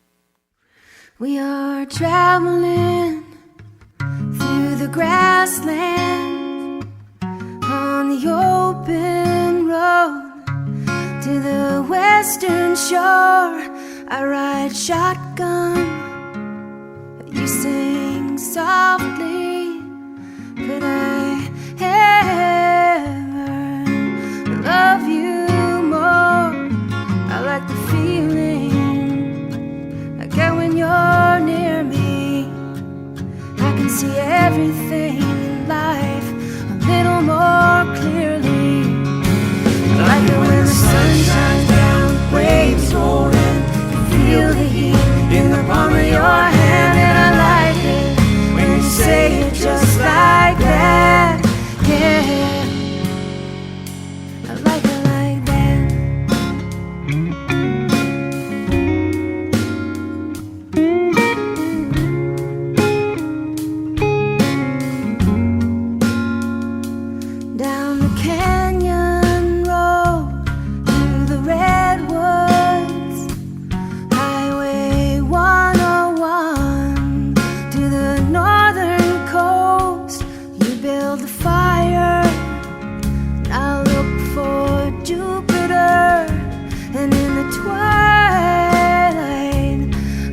We are traveling through the grassland on the open road to the western shore, I ride shotgun. You sing softly. Could I ever love you more? I like the feeling I get when you're near me. I can see everything in life a little more clearly. I like it when the sun shines down, waves rolling, feel the heat in the palm of your hand. And I like it when you say it just like that. Yeah, I like it like that. Down the canyon road through the redwoods, Highway 101 to the northern coast. You build a fire, and I look for Jupiter, and in the twilight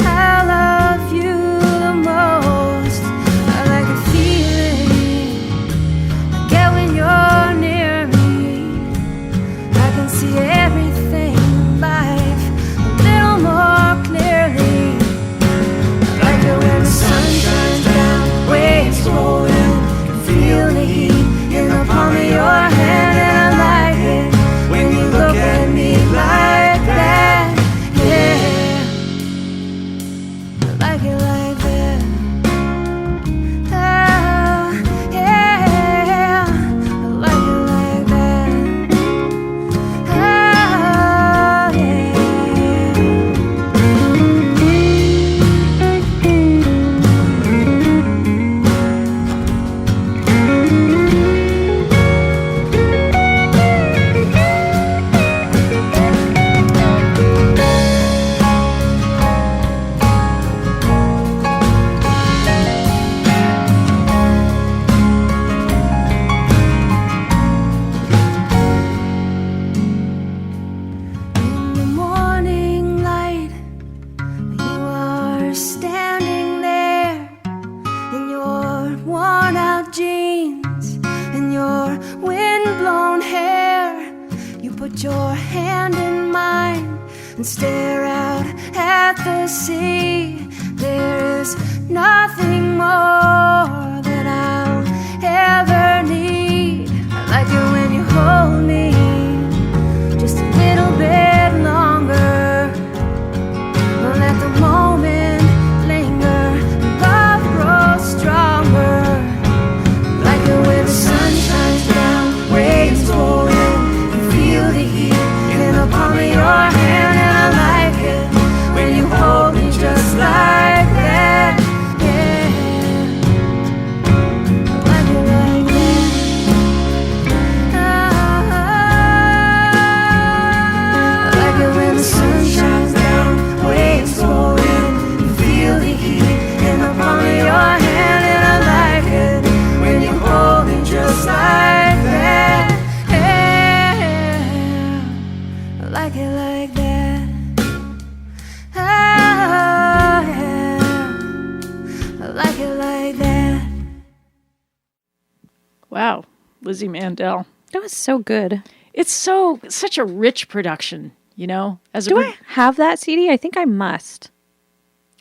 I love you the most. I like the feeling I get when you're near me. I can see everything in life a little more clearly. I like it when the sun shines down, waves rolling, feel the heat in the palm of your hand. And I like it when you look at me like that. Yeah, I like it like that. Ah, yeah, I like it like that. Ah, yeah. In the morning light, you are standing there in your worn out jeans and your wind-blown hair. You put your hand in mine and stare out at the sea. There is nothing more that I'll ever need. I like it when you hold me just a little bit longer. Don't let the moment linger, love grows stronger. Like it when the sun shines down, waves rolling, you feel the heat in the palm of your hand. And I like it when you hold me just like that. Yeah, I like it like that. I like it when the sun shines down, waves rolling, you feel the heat in the palm of your hand. And I like it when you hold me just like that. Yeah, I like it like that. Ah, yeah, I like it like that. Wow, Lizzie Mandel. That was so good. It's such a rich production, you know. As a Do I have that CD? I think I must.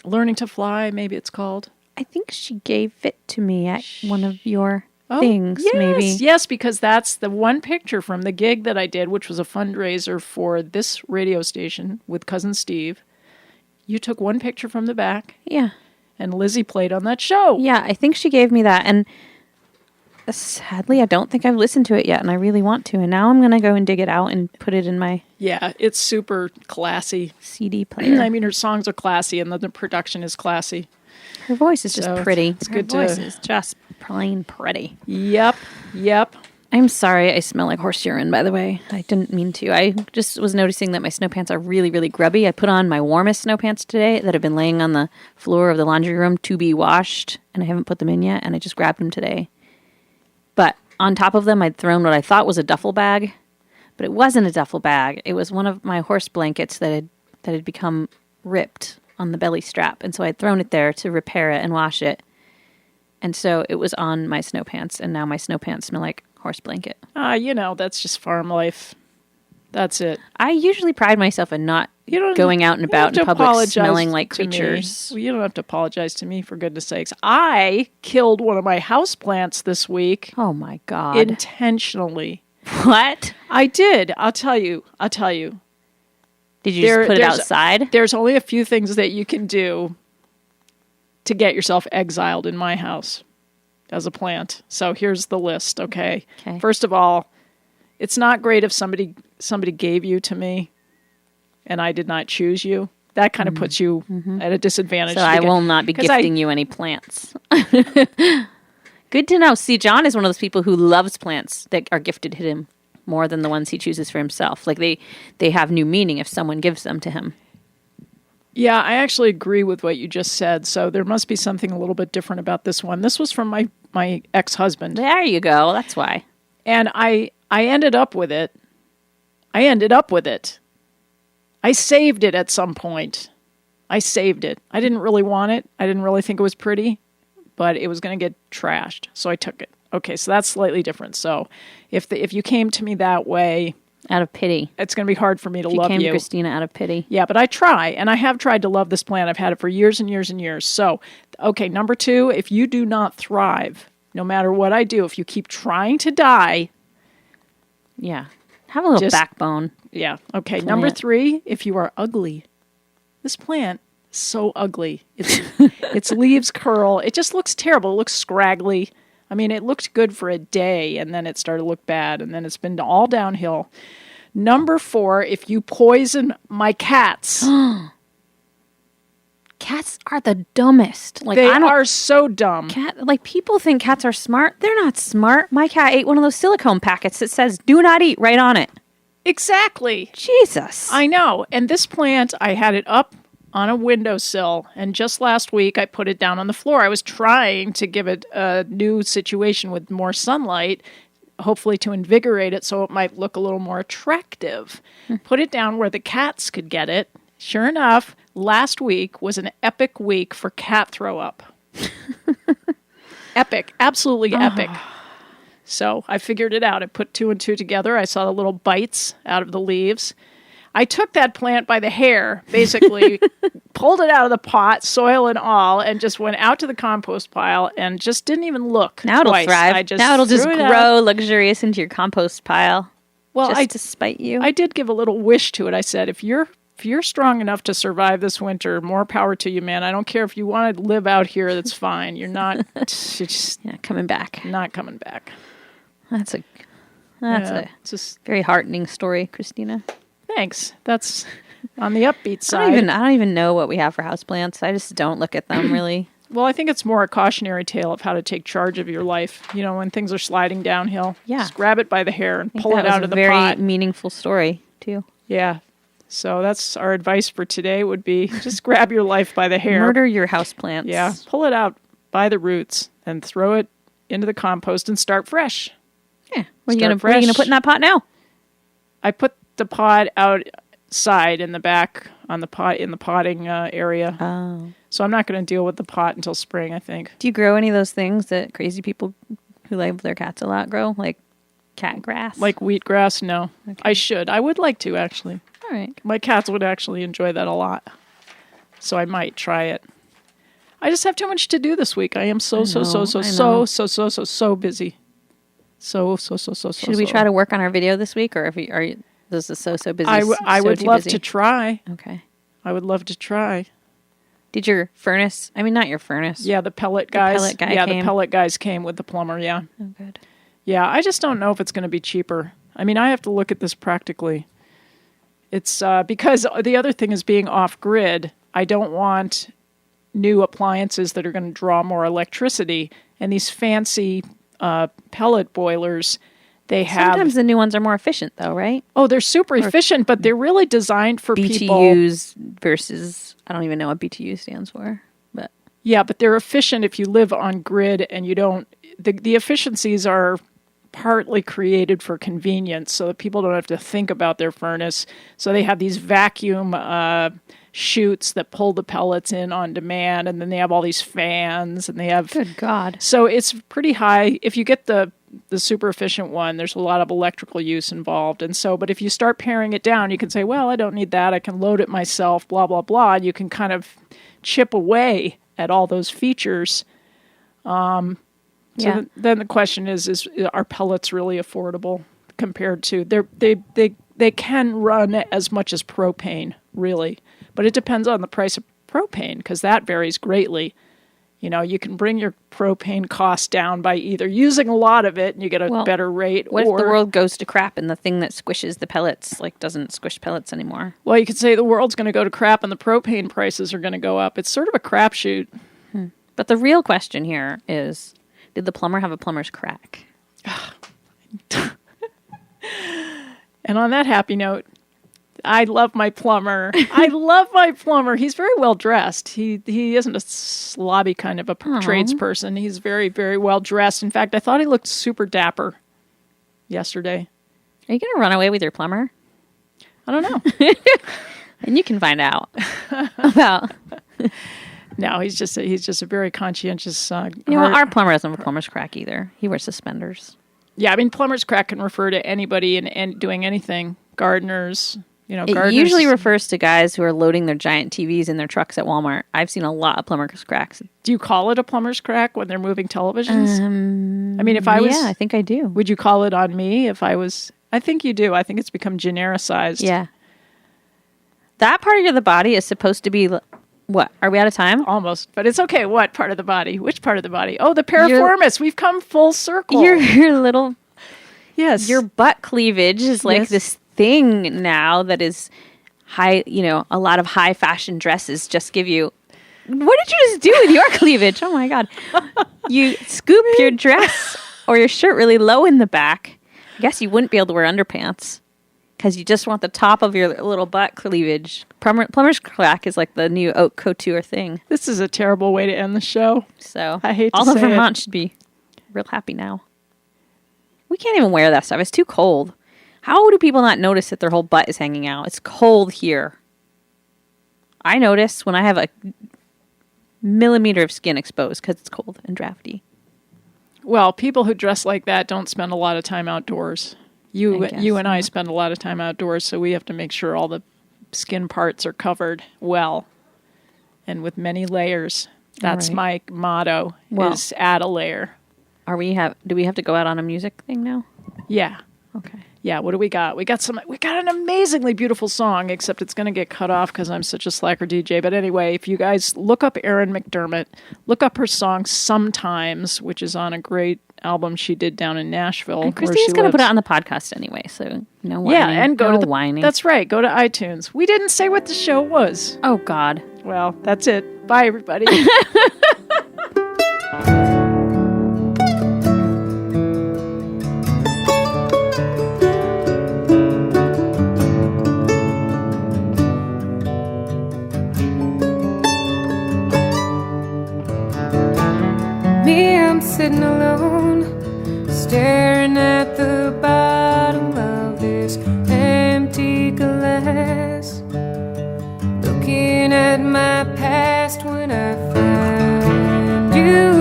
Learning to Fly, maybe it's called. I think she gave it to me at one of your things, yes, maybe. Yes, because that's the one picture from the gig that I did, which was a fundraiser for this radio station with Cousin Steve. You took one picture from the back, Yeah. and Lizzie played on that show. Yeah, I think she gave me that. And sadly, I don't think I've listened to it yet, and I really want to. And now I'm going to go and dig it out and put it in my Yeah, it's super classy. CD player. I mean, her songs are classy, and the production is classy. Her voice is just So, pretty. it's Her good to- voice is just plain pretty. Yep. I'm sorry I smell like horse urine, by the way. I didn't mean to. I just was noticing that my snow pants are really, really grubby. I put on my warmest snow pants today that have been laying on the floor of the laundry room to be washed, and I haven't put them in yet, and I just grabbed them today. But on top of them, I'd thrown what I thought was a duffel bag, but it wasn't a duffel bag. It was one of my horse blankets that had that had become ripped on the belly strap. And so I'd thrown it there to repair it and wash it. And so it was on my snow pants, and now my snow pants smell like horse blanket. That's just farm life. That's it. I usually pride myself in not going out and about in public smelling like creatures. Well, you don't have to apologize to me, for goodness sakes. I killed one of my houseplants this week. Oh, my God. Intentionally. What? I did. I'll tell you. Did you just put it outside? There's only a few things that you can do to get yourself exiled in my house as a plant. So here's the list, okay? First of all, it's not great if somebody gave you to me and I did not choose you. That kind of puts you at a disadvantage. So I will not be gifting you any plants. Good to know. See, John is one of those people who loves plants that are gifted to him more than the ones he chooses for himself. Like they have new meaning if someone gives them to him. Yeah, I actually agree with what you just said. So there must be something a little bit different about this one. This was from my ex-husband. There you go. That's why. And I ended up with it. I saved it at some point. I saved it. I didn't really want it. I didn't really think it was pretty, but it was going to get trashed. So I took it. Okay, so that's slightly different. So if you came to me that way, out of pity, it's going to be hard for me to love you. You came to Kristina out of pity. Yeah, but I try, and I have tried to love this plant. I've had it for years and years and years. So, okay, number 2, if you do not thrive, no matter what I do, if you keep trying to die, yeah, have a little backbone. Yeah. Okay. Plant. Number 3, if you are ugly, this plant is so ugly. Its leaves curl. It just looks terrible. It looks scraggly. I mean, it looked good for a day, and then it started to look bad, and then it's been all downhill. Number 4, if you poison my cats. Cats are the dumbest. Like they are so dumb. People think cats are smart. They're not smart. My cat ate one of those silicone packets that says "Do not eat" right on it. Exactly. Jesus. I know. And this plant, I had it up on a windowsill, and just last week I put it down on the floor. I was trying to give it a new situation with more sunlight, hopefully to invigorate it so it might look a little more attractive. Put it down where the cats could get it. Sure enough, last week was an epic week for cat throw up. Epic. Absolutely epic. So I figured it out. I put 2 and 2 together. I saw the little bites out of the leaves. I took that plant by the hair, basically, pulled it out of the pot, soil and all, and just went out to the compost pile and just didn't even look. Now it'll twice. thrive. Now it'll just grow luxurious into your compost pile. Well, just to spite you. I did give a little wish to it. I said, if you're strong enough to survive this winter, more power to you, man. I don't care if you want to live out here. That's fine. You're just coming back. Not coming back. That's a very heartening story, Kristina. Thanks. That's on the upbeat side. I don't even know what we have for houseplants. I just don't look at them really. Well, I think it's more a cautionary tale of how to take charge of your life. You know, when things are sliding downhill, just grab it by the hair and pull it out of the pot. That was a very meaningful story, too. Yeah. So that's our advice for today would be just grab your life by the hair. Murder your houseplants. Yeah. Pull it out by the roots and throw it into the compost and start fresh. Yeah. What are you going to put in that pot now? I put the pot outside in the back in the potting area. Oh. So I'm not going to deal with the pot until spring, I think. Do you grow any of those things that crazy people who love their cats a lot grow? Like cat grass? Like wheatgrass? No. Okay. I should. I would like to, actually. All right. My cats would actually enjoy that a lot. So I might try it. I just have too much to do this week. I am so busy. Should we try to work on our video this week, or this is so busy? I would love to try. Okay. I would love to try. Did your furnace? I mean, not your furnace. Yeah, the pellet guys. The pellet guys came with the plumber. Yeah. Oh, good. Yeah, I just don't know if it's going to be cheaper. I mean, I have to look at this practically. It's because the other thing is being off grid. I don't want new appliances that are going to draw more electricity, and these fancy pellet boilers. Sometimes the new ones are more efficient, though, right? Oh, they're super efficient, but they're really designed for people. BTUs versus, I don't even know what BTU stands for. But yeah, but they're efficient if you live on grid and you don't. The efficiencies are partly created for convenience so that people don't have to think about their furnace. So they have these vacuum chutes that pull the pellets in on demand, and then they have all these fans, and they have... Good God. So it's pretty high. If you get the super efficient one, there's a lot of electrical use involved. And so, but if you start paring it down, you can say, well, I don't need that. I can load it myself, blah, blah, blah. And you can kind of chip away at all those features. Then the question is are pellets really affordable compared to... They can run as much as propane, really. But it depends on the price of propane, because that varies greatly. You know, you can bring your propane cost down by either using a lot of it and you get a better rate. What if the world goes to crap and the thing that squishes the pellets doesn't squish pellets anymore? Well, you could say the world's going to go to crap and the propane prices are going to go up. It's sort of a crapshoot. But the real question here is, did the plumber have a plumber's crack? And on that happy note, I love my plumber. I love my plumber. He's very well dressed. He isn't a slobby kind of a tradesperson. He's very, very well dressed. In fact, I thought he looked super dapper yesterday. Are you going to run away with your plumber? I don't know. And you can find out about. No, he's just a very conscientious. Our plumber doesn't have a plumber's crack either. He wears suspenders. Yeah, I mean, plumber's crack can refer to anybody and doing anything. Gardeners. It usually refers to guys who are loading their giant TVs in their trucks at Walmart. I've seen a lot of plumber's cracks. Do you call it a plumber's crack when they're moving televisions? I mean, if I was... Yeah, I think I do. Would you call it on me if I was... I think you do. I think it's become genericized. Yeah. That part of the body is supposed to be... What? Are we out of time? Almost. But it's okay. What part of the body? Which part of the body? Oh, the piriformis. We've come full circle. Your little... Yes. Your butt cleavage is like this thing now that is high, a lot of high fashion dresses just give you. What did you just do with your cleavage? Oh my God. You scoop your dress or your shirt really low in the back. I guess you wouldn't be able to wear underpants because you just want the top of your little butt cleavage. Plumber's crack is like the new haute couture thing. This is a terrible way to end the show. So I hate to all say of Vermont should be real happy now. We can't even wear that stuff. It's too cold. How do people not notice that their whole butt is hanging out? It's cold here. I notice when I have a millimeter of skin exposed because it's cold and drafty. Well, people who dress like that don't spend a lot of time outdoors. You and I spend a lot of time outdoors, so we have to make sure all the skin parts are covered well and with many layers. That's my motto, is add a layer. Do we have to go out on a music thing now? Yeah. Okay. Yeah, what do we got? We got an amazingly beautiful song, except it's going to get cut off because I'm such a slacker DJ. But anyway, if you guys look up Erin McDermott, look up her song Sometimes, which is on a great album she did down in Nashville. And Kristina's going to put it on the podcast anyway, so no whining. Yeah, and go to whining. That's right, go to iTunes. We didn't say what the show was. Oh, God. Well, that's it. Bye, everybody. I'm sitting alone, staring at the bottom of this empty glass, looking at my past when I find you,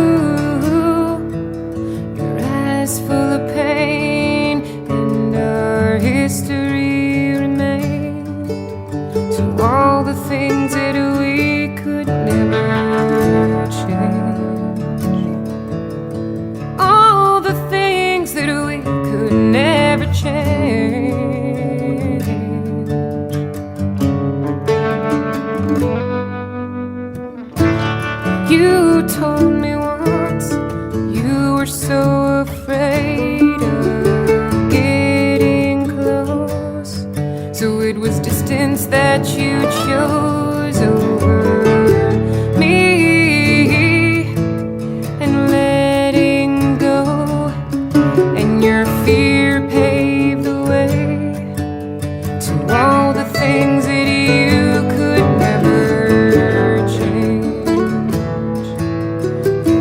your eyes full of pain, and our history remained. So all the things that we could never change, that we could never change. You told me once you were so afraid of getting close, so it was distance that you chose over me, and letting go. And your fear paved the way to all the things that you could never change.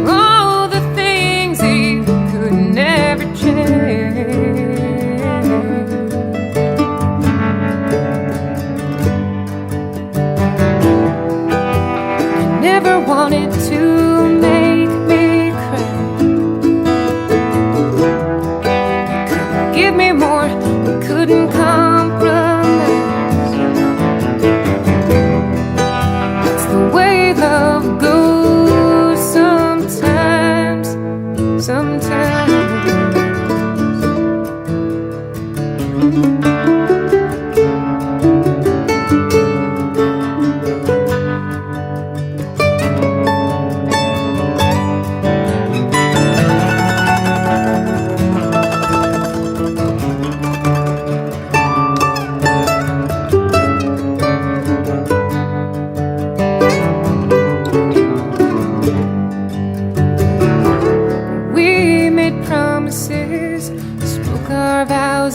All the things that you could never change. wanted to make me cry. You couldn't give me more, you couldn't compromise. It's the way love goes sometimes, sometimes.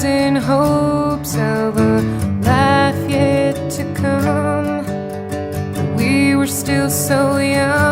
In hopes of a life yet to come, we were still so young.